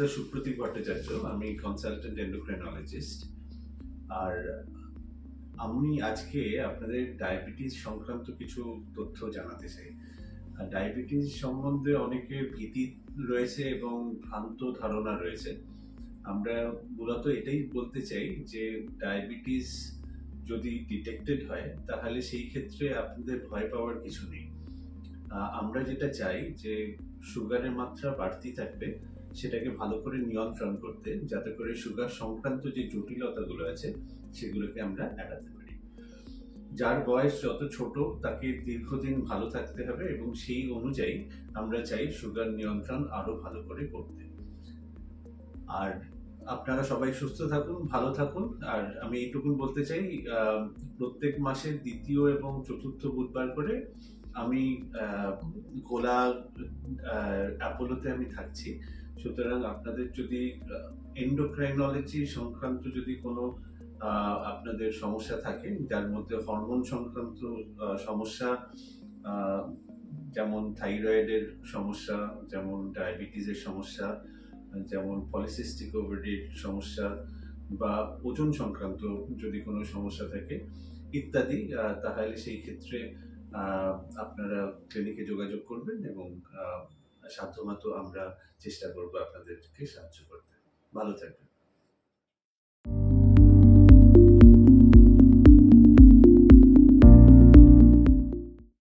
Doctor Supratik Bhattacharya, আমি consultant endocrinologist. আর আমি আজকে আপনাদের ডায়াবেটিস সংক্রান্ত কিছু তথ্য জানাতে চাই। ডায়াবেটিস সম্বন্ধে অনেকের ভীতি রয়েছে এবং ভ্রান্ত ধারণা রয়েছে। আমরা মূলত এটাই বলতে চাই যে ডায়াবেটিস যদি ডিটেক্টেড হয় তাহলে সেই ক্ষেত্রে আপনাদের ভয় পাওয়ার কিছু নেই। আমরা যেটা চাই যে সুগারের মাত্রা বাড়তি থাকবে, সেটাকে ভালো করে নিয়ন্ত্রণ করতে, যাতে করে সুগার সংক্রান্ত যে জটিলতাগুলো আছে সেগুলোকে আমরা এড়াতে পারি। যার বয়স যত ছোট তাকে দীর্ঘদিন ভালো থাকতে হবে এবং সেই অনুযায়ী আমরা চাই সুগার নিয়ন্ত্রণ আরো ভালো করে করতে। আর আপনারা সবাই সুস্থ থাকুন, ভালো থাকুন। আর আমি এইটুকুন বলতে চাই, প্রত্যেক মাসের দ্বিতীয় এবং চতুর্থ বুধবার করে আমি গোলা অ্যাপোলোতে আমি থাকছি। সুতরাং আপনাদের যদি এন্ডোক্রাইনোলজি সংক্রান্ত যদি কোনো আপনাদের সমস্যা থাকে, যার মধ্যে হরমোন সংক্রান্ত সমস্যা, যেমন থাইরয়েডের সমস্যা, যেমন ডায়াবেটিসের সমস্যা, যেমন পলিসিস্টিক ওভারির সমস্যা, বা ওজন সংক্রান্ত যদি কোনো সমস্যা থাকে ইত্যাদি, তাহলে সেই ক্ষেত্রে আপনারা ক্লিনিকে যোগাযোগ করবেন এবং সাধ্যমতো আমরা চেষ্টা করব আপনাদেরকে সাহায্য করতে। ভালো থাকবেন।